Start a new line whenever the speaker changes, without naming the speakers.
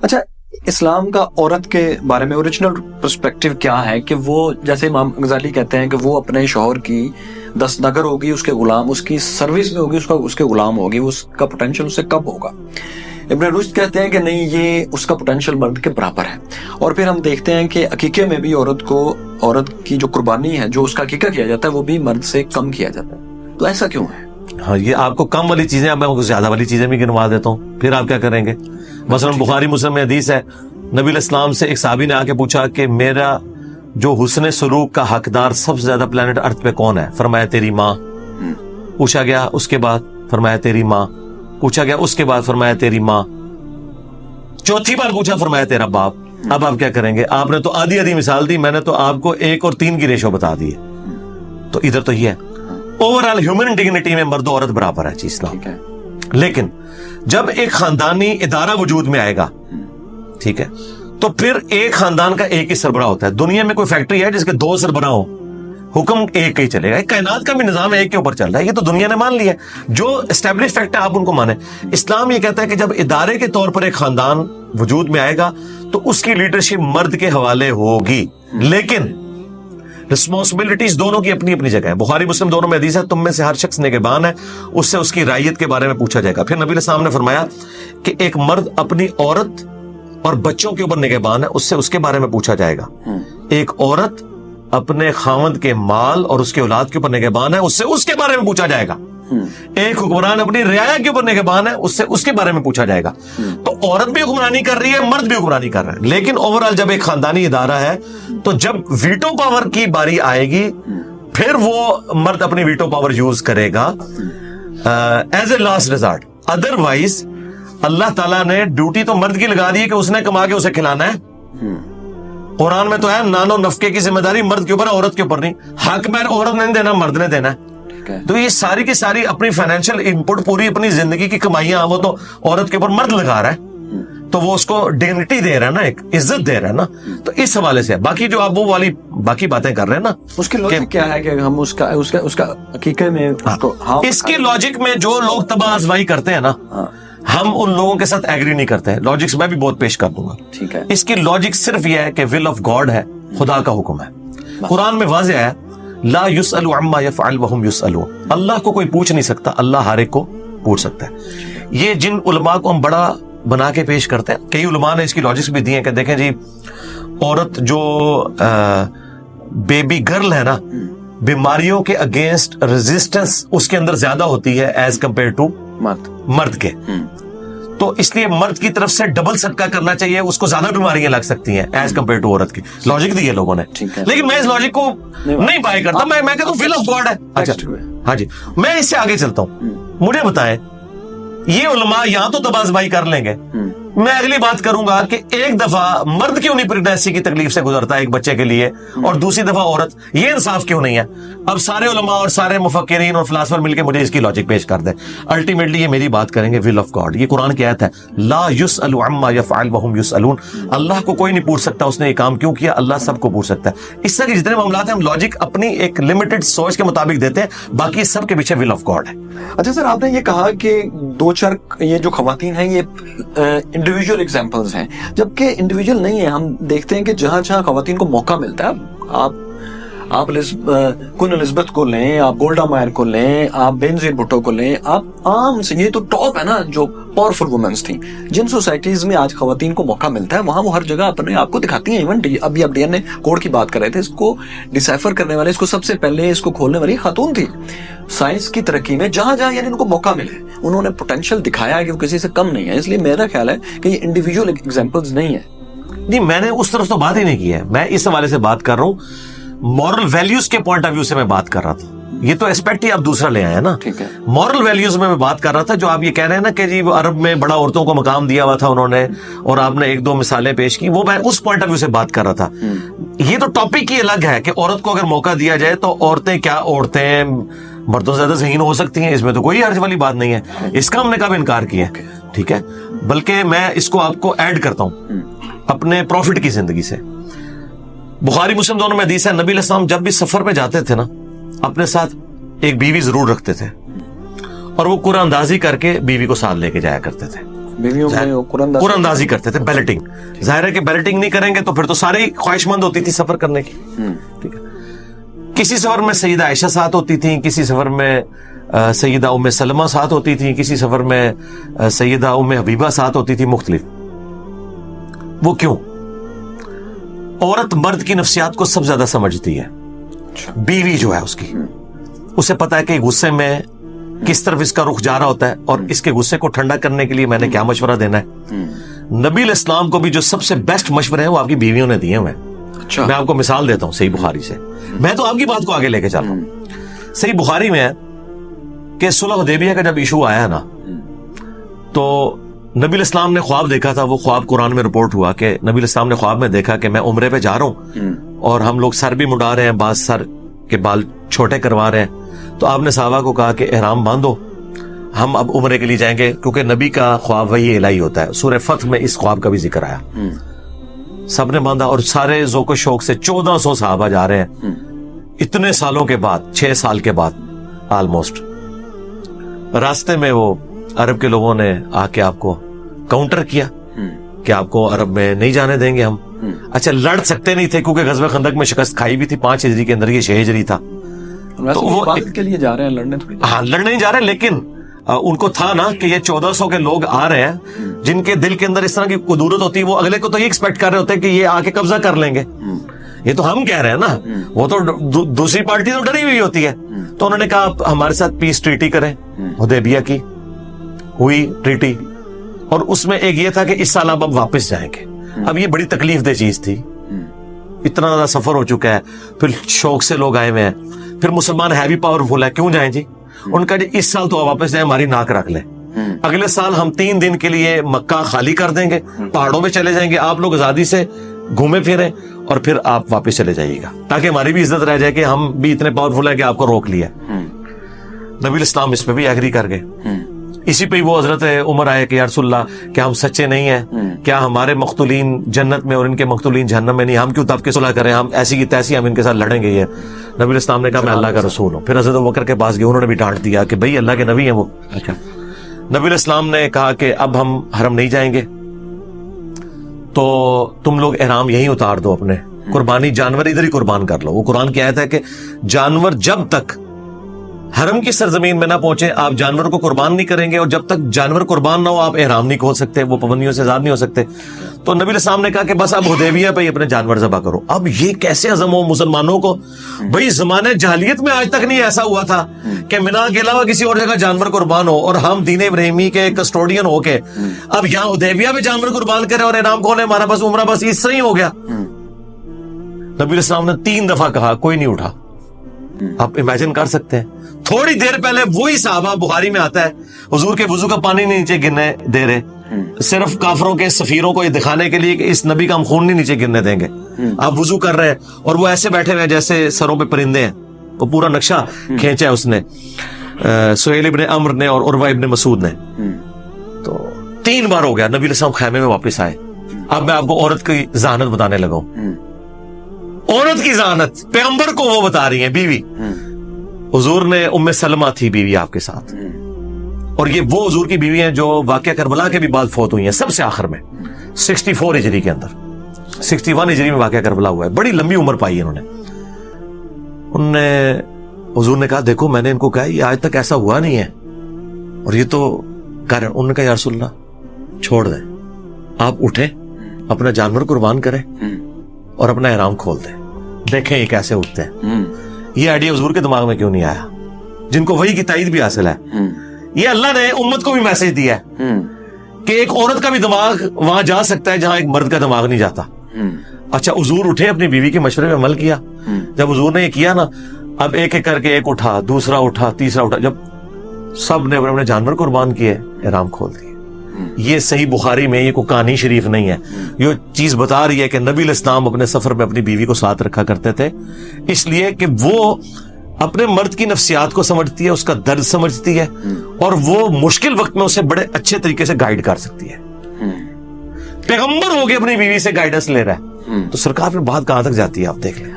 اچھا، اسلام کا عورت کے بارے میں اوریجنل پرسپیکٹو کیا ہے کہ وہ جیسے امام غزالی کہتے ہیں کہ وہ اپنے شوہر کی دستنگر ہوگی، اس کے غلام، اس کی سروس میں ہوگی، اس کے غلام ہوگی، اس کا پوٹینشیل اس سے کب ہوگا؟ ابن رشد کہتے ہیں کہ نہیں، یہ اس کا پوٹینشیل مرد کے برابر ہے. اور پھر ہم دیکھتے ہیں کہ عقیقے میں بھی عورت کی جو قربانی ہے، جو اس کا عقیقہ کیا جاتا ہے، وہ بھی مرد سے کم کیا جاتا ہے. تو ایسا کیوں ہے؟
ہاں، یہ آپ کو کم والی چیزیں، میں کو زیادہ والی چیزیں بھی گنوا دیتا ہوں، پھر آپ کیا کریں گے؟ مثلا بخاری مسلم میں حدیث ہے، نبی علیہ السلام سے ایک صحابی نے آ کے پوچھا کہ میرا جو حسن سلوک کا حقدار سب سے زیادہ پلانٹ ارتھ پہ کون ہے؟ فرمایا تیری ماں. پوچھا گیا اس کے بعد، فرمایا تیری ماں. پوچھا گیا اس کے بعد، فرمایا تیری ماں. چوتھی بار پوچھا، فرمایا تیرا باپ. اب آپ کیا کریں گے؟ آپ نے تو آدھی مثال دی، میں نے تو آپ کو 1 اور 3 کی ریشو بتا دی ہے. تو ادھر تو یہ ہے اوور آل ہیومن ڈگنیٹی میں مرد و عورت برابر ہے چیز نا. لیکن جب ایک خاندانی ادارہ وجود میں آئے گا، ٹھیک ہے، تو پھر ایک خاندان کا ایک ہی سربراہ ہوتا ہے. دنیا میں کوئی فیکٹری ہے جس کے 2 سربراہ ہوں، حکم ایک ہی چلے گا. کائنات کا بھی نظام ایک کے اوپر چل رہا ہے، یہ تو دنیا نے مان لیا ہے. جو اسٹیبلش فیکٹ ہے آپ ان کو مانیں. اسلام یہ کہتا ہے کہ جب ادارے کے طور پر ایک خاندان وجود میں آئے گا تو اس کی لیڈرشپ مرد کے حوالے ہوگی، لیکن رسپانسبلٹیز دونوں کی اپنی اپنی جگہ ہے. بخاری مسلم دونوں میں حدیث ہے، تم میں سے ہر شخص نگہبان ہے، اس سے اس کی رعیت کے بارے میں پوچھا جائے گا. پھر نبی علیہ السلام نے فرمایا کہ ایک مرد اپنی عورت اور بچوں کے اوپر نگہبان ہے، اس سے اس کے بارے میں پوچھا جائے گا. ایک عورت اپنے خاوند کے مال اور اس کے اولاد کے اوپر نگہبان ہے، اس سے اس کے بارے میں پوچھا جائے گا. ایک حکمران اپنی رعایا کے اوپر نگہبان ہے، اس سے اس کے بارے میں پوچھا جائے گا. تو عورت بھی حکمرانی کر رہی ہے، مرد بھی حکمرانی کر رہا ہے. لیکن اوور آل جب ایک خاندانی ادارہ ہے تو جب ویٹو پاور کی باری آئے گی، پھر وہ مرد اپنی ویٹو پاور یوز کرے گا as a last resort. Otherwise اللہ تعالیٰ نے ڈیوٹی تو مرد کی لگا دی ہے کہ اس نے کما کے اسے کھلانا ہے. قرآن میں تو ہے نان و نفقے کی ذمہ داری مرد کے اوپر ہے، عورت کے اوپر نہیں. حق میں عورت نے دینا، مرد نے دینا ہے. تو یہ ساری کی ساری اپنی فائنینشیل انپٹ، پوری اپنی زندگی کی کمائیاں وہ تو عورت کے اوپر مرد لگا رہا ہے. تو وہ اس کو ڈگنیٹی دے رہا ہے نا، ایک عزت دے رہا ہے نا. تو اس حوالے سے باقی جو آپ وہ والی باقی باتیں کر رہے ہیں نا،
اس کی لاجک کیا ہے کہ ہم اس کا حقیقت میں
اس کی لاجک میں جو لوگ تباہ آزمائی کرتے ہیں نا، ہم ان لوگوں کے ساتھ ایگری نہیں کرتے ہیں. لاجکس میں بھی بہت پیش کر دوں گا.
ٹھیک ہے،
اس کی لاجک صرف یہ ہے کہ ول آف گاڈ ہے، خدا کا حکم ہے. قرآن میں واضح ہے لا يسأل عما يفعل وهم يسألون. اللہ کو کوئی پوچھ نہیں سکتا، اللہ ہر ایک کو پوچھ سکتا ہے. یہ جن علماء کو ہم بڑا بنا کے پیش کرتے ہیں، کئی علماء نے اس کی لاجکس بھی دی ہیں کہ دیکھیں جی، عورت جو بیبی گرل ہے نا، بیماریوں کے اگینسٹ ریزسٹنس اس کے اندر زیادہ ہوتی ہے ایز کمپیئر ٹو مرد کے. تو اس لیے مرد کی طرف سے ڈبل صدقہ کرنا چاہیے، اس کو زیادہ بیماریاں لگ سکتی ہیں ایز کمپیئر ٹو عورت کی. لاجک دی ہے لوگوں نے، لیکن میں اس لاجک کو نہیں بائی کرتا. میں کہتا ہوں ول آف گاڈ ہے. اچھا ہاں جی، میں اس سے آگے چلتا ہوں. مجھے بتائیں، یہ علماء یہاں تو تباہ آزمائی کر لیں گے، میں اگلی بات کروں گا کہ ایک دفعہ مرد کیوں نہیں پریگنینسی کی تکلیف سے گزرتا ہے ایک بچے کے لیے، اور دوسری دفعہ عورت؟ یہ انصاف کیوں نہیں ہے؟ اب سارے علماء اور سارے مفکرین اور فلاسفر مل کے مجھے اس کی لاجک پیش کر دیں. الٹیمیٹلی یہ میری بات کریں گے ول آف گاڈ. یہ قرآن کی آیت ہے، لا يسأل عما يفعل وهم يسألون. اللہ کو کوئی نہیں پوچھ سکتا اس نے یہ کام کیوں کیا، اللہ سب کو پوچھ سکتا ہے. اس طرح کے جتنے معاملات ہیں ہم لاجک اپنی ایک لمیٹڈ سوچ کے مطابق دیتے ہیں، باقی سب کے پیچھے ول آف گاڈ ہے.
اچھا سر، آپ نے یہ کہا کہ 2-4 یہ جو خواتین ہیں یہ انڈیویجول ایگزامپلز ہیں، جبکہ انڈیویجول نہیں ہے. ہم دیکھتے ہیں کہ جہاں جہاں خواتین کو موقع ملتا ہے، آپ کن الزبتھ کو لیں، آپ گولڈا مائر کو لیں، آپ بینظیر بھٹو کو لیں، آپ عام سے، یہ تو ٹاپ ہے نا جو پاورفل وومنس تھیں. جن سوسائٹیز میں آج خواتین کو موقع ملتا ہے وہاں وہ ہر جگہ اپنے آپ کو دکھاتی ہیں. ایون ابھی آپ ڈی این اے کوڈ کی بات کر رہے تھے، اس کو ڈیسائفر کرنے والے، اس کو سب سے پہلے اس کو کھولنے والی خاتون تھی. سائنس کی ترقی میں جہاں جہاں یعنی ان کو موقع ملے، انہوں نے پوٹینشیل دکھایا کہ وہ کسی سے کم نہیں ہے. اس لیے میرا خیال ہے کہ یہ انڈیویجول ایگزامپلز نہیں ہے.
نہیں، میں نے اس طرف تو بات ہی نہیں کی ہے. میں اس حوالے سے بات کر رہا ہوں، مورل ویلیوز کے پوائنٹ آف ویو سے میں بات کر رہا تھا. یہ تو اسپیکٹ ہی آپ دوسرا لے آئے ہیں نا. مورل ویلیوز میں بات کر رہا تھا. جو آپ یہ کہہ رہے ہیں نا کہ جی وہ عرب میں بڑا عورتوں کو مقام دیا ہوا تھا انہوں نے، اور آپ نے 1-2 مثالیں پیش کی، وہ میں اس پوائنٹ آف ویو سے بات کر رہا تھا. یہ تو ٹاپک ہی الگ ہے کہ عورت کو اگر موقع دیا جائے تو عورتیں مردوں سے زیادہ ذہین ہو سکتی ہیں. اس میں تو کوئی حرج والی بات نہیں ہے، اس کا ہم نے کب انکار کیا ہے؟ ٹھیک ہے، بلکہ میں اس کو آپ کو ایڈ کرتا ہوں اپنے پروفٹ کی زندگی سے. بخاری مسلم دونوں میں حدیث ہے، نبی علیہ السلام جب بھی سفر پہ جاتے تھے نا، اپنے ساتھ ایک بیوی ضرور رکھتے تھے، اور وہ قرآن اندازی کر کے بیوی کو ساتھ لے کے جایا کرتے تھے.
بیویوں میں
قرآن اندازی کرتے تھے, بیلٹنگ. ظاہر ہے کہ بیلٹنگ نہیں کریں گے تو پھر تو سارے ہی خواہش مند ہوتی تھی سفر کرنے کی. ٹھیک ہے, کسی سفر میں سیدہ عائشہ ساتھ ہوتی تھیں, کسی سفر میں سیدہ ام سلمہ ساتھ ہوتی تھیں, کسی سفر میں سیدہ ام حبیبہ ساتھ ہوتی تھی, مختلف. وہ کیوں؟ عورت مرد کی نفسیات کو سب زیادہ سمجھتی ہے. بیوی جو ہے اس کی, اسے پتا ہے کہ غصے میں کس طرف اس کا رخ جا رہا ہوتا ہے اور اس کے غصے کو ٹھنڈا کرنے کے لیے میں نے کیا مشورہ دینا ہے. نبی علیہ السلام کو بھی جو سب سے بیسٹ مشورے ہیں وہ آپ کی بیویوں نے دیے ہوئے ہیں. میں آپ کو مثال دیتا ہوں صحیح بخاری سے, میں تو آپ کی بات کو آگے لے کے چل رہا ہوں. صحیح بخاری میں ہے کہ صلح حدیبیہ کا جب ایشو آیا نا, تو نبی علیہ السلام نے خواب دیکھا تھا. وہ خواب قرآن میں رپورٹ ہوا کہ نبی علیہ السلام نے خواب میں دیکھا کہ میں عمرے پہ جا رہا ہوں اور ہم لوگ سر بھی مڈا رہے ہیں, بعض سر کے بال چھوٹے کروا رہے ہیں. تو آپ نے صحابہ کو کہا کہ احرام باندھو, ہم اب عمرے کے لیے جائیں گے, کیونکہ نبی کا خواب وہی الہی ہوتا ہے. سورہ فتح میں اس خواب کا بھی ذکر آیا. سب نے باندھا اور سارے ذوق و شوق سے 1400 صحابہ جا رہے ہیں اتنے سالوں کے بعد, 6 سال کے بعد آلموسٹ. راستے میں وہ عرب کے لوگوں نے آ کے آپ کو کاؤنٹر کیا کہ آپ کو عرب میں نہیں جانے دیں گے ہم. اچھا, لڑ سکتے نہیں تھے کیونکہ غزوہ خندق میں شکست کھائی بھی تھی 5 ہجری کے اندر, یہ 6 ہجری تھا.
تو وہ عبادت کے لیے جا رہے ہیں, لڑنے تھوڑی.
ہاں, لڑنے نہیں جا رہے, لیکن ان کو تھا نا کہ یہ 1400 کے لوگ آ رہے ہیں جن کے دل کے اندر اس طرح کی قدورت ہوتی ہے, وہ اگلے کو تو یہ ایکسپیکٹ کر رہے ہوتے ہیں کہ یہ آ کے قبضہ کر لیں گے. یہ تو ہم کہہ رہے ہیں نا, وہ تو دوسری پارٹی تو ڈری ہوئی ہوتی ہے. تو انہوں نے کہا آپ ہمارے ساتھ پیس ٹریٹی کریں. حدیبیہ کی ہوئی ٹریٹی, اور اس میں ایک یہ تھا کہ اس سال اب واپس جائیں گے. اب یہ بڑی تکلیف دہ چیز تھی, اتنا زیادہ سفر ہو چکا ہے, پھر شوق سے لوگ آئے ہوئے ہیں, پھر مسلمان ہے بھی پاورفل ہے, کیوں جائیں جی. ان کا اس سال تو واپس جائیں, ہماری ناک رکھ لیں, اگلے سال ہم 3 دن کے لیے مکہ خالی کر دیں گے, پہاڑوں میں چلے جائیں گے, آپ لوگ آزادی سے گھومے پھریں اور پھر آپ واپس چلے جائیے گا, تاکہ ہماری بھی عزت رہ جائے کہ ہم بھی اتنے پاورفل ہیں کہ آپ کو روک لیا. نبی علیہ السلام اس پہ بھی ایگری کر گئے. اسی پہ وہ حضرت عمر آئے کہ یا رسول اللہ کیا ہم سچے نہیں ہیں, کیا ہمارے مقتولین جنت میں اور ان کے مقتولین جہنم میں نہیں, ہم کیوں تب کے صلح کریں, ہم ایسی کی تیسی ہم ان کے ساتھ لڑیں گے. یہ نبی علیہ السلام نے کہا میں اللہ کا رسول ہوں. پھر حضرت ابوبکر کے پاس گئے, انہوں نے بھی ڈانٹ دیا کہ بھائی اللہ کے نبی ہیں وہ. اچھا, نبی علیہ السلام نے کہا کہ اب ہم حرم نہیں جائیں گے, تو تم لوگ احرام یہیں اتار دو, اپنے قربانی جانور ادھر ہی قربان کر لو. وہ قرآن کی آیت ہے کہ جانور جب تک حرم کی سرزمین میں نہ پہنچے آپ جانور کو قربان نہیں کریں گے, اور جب تک جانور قربان نہ ہو آپ احرام نہیں کھول سکتے, وہ پابندیوں سے آزاد نہیں ہو سکتے. تو نبی علیہ السلام نے کہا کہ بس اب حدیبیہ پہ ہی اپنے جانور ذبح کرو. اب یہ کیسے عزم ہو مسلمانوں کو, بھائی زمانے جاہلیت میں آج تک نہیں ایسا ہوا تھا کہ مینا کے علاوہ کسی اور جگہ جانور قربان ہو, اور ہم دین ابراہیمی کے کسٹوڈین ہو کے اب یہاں حدیبیہ پہ جانور قربان کریں اور احرام کھولیں, ہمارا بس عمرہ بس اس سے ہی ہو گیا. نبی علیہ السلام نے 3 دفعہ کہا, کوئی نہیں اٹھا. آپ امیجن کر سکتے ہیں, تھوڑی دیر پہلے وہی صحابہ, بخاری میں آتا ہے حضور کے وضو کا پانی نہیں نیچے گرنے دے رہے, صرف کافروں کے سفیروں کو یہ دکھانے کے لیے کہ اس نبی کا ہم خون نہیں نیچے گرنے دیں گے. آپ وضو کر رہے ہیں اور وہ ایسے بیٹھے ہوئے ہیں جیسے سروں پہ پرندے ہیں. وہ پورا نقشہ کھینچا ہے اس نے, سہیل ابن عمر نے اور عروہ ابن مسعود نے. تو 3 بار ہو گیا. نبی علیہ السلام خیمے میں واپس آئے. اب میں آپ کو عورت کی ذہانت بتانے لگا ہوں. عورت کی ذہانت پیغمبر کو وہ بتا رہی ہیں, بیوی. حضور نے ام سلمہ تھی بیوی آپ کے ساتھ, اور یہ وہ حضور کی بیوی ہیں جو واقعہ کربلا کے بھی بعد فوت ہوئی ہیں سب سے آخر میں 64 ہجری کے اندر. 61 ہجری میں واقعہ کربلا ہوا ہے. بڑی لمبی عمر پائی ہے انہوں نے. حضور نے کہا دیکھو میں نے ان کو کہا یہ آج تک ایسا ہوا نہیں ہے, اور یہ تو کر. انہوں نے کہا یا رسول اللہ چھوڑ دیں, آپ اٹھیں اپنا جانور قربان کریں اور اپنا احرام کھول دیں, دیکھیں یہ کیسے اٹھتے ہیں. یہ آئیڈیا حضور کے دماغ میں کیوں نہیں آیا, جن کو وحی کی تائید بھی حاصل ہے. یہ اللہ نے امت کو بھی میسج دیا ہے کہ ایک عورت کا بھی دماغ وہاں جا سکتا ہے جہاں ایک مرد کا دماغ نہیں جاتا. اچھا, حضور اٹھے, اپنی بیوی کے مشورے میں عمل کیا. جب حضور نے یہ کیا نا, اب ایک ایک کر کے ایک اٹھا, دوسرا اٹھا, تیسرا اٹھا, جب سب نے اپنے جانور قربان کیے, احرام کھول دیے. یہ صحیح بخاری میں, یہ کوئی کہانی شریف نہیں ہے, یہ چیز بتا رہی ہے کہ نبی علیہ السلام اپنے سفر میں اپنی بیوی کو ساتھ رکھا کرتے تھے, اس لیے کہ وہ اپنے مرد کی نفسیات کو سمجھتی ہے, اس کا درد سمجھتی ہے, اور وہ مشکل وقت میں اسے بڑے اچھے طریقے سے گائیڈ کر سکتی ہے. پیغمبر ہو کے اپنی بیوی سے گائیڈنس لے رہا ہے, تو سرکار پھر بات کہاں تک جاتی ہے آپ دیکھ لیں.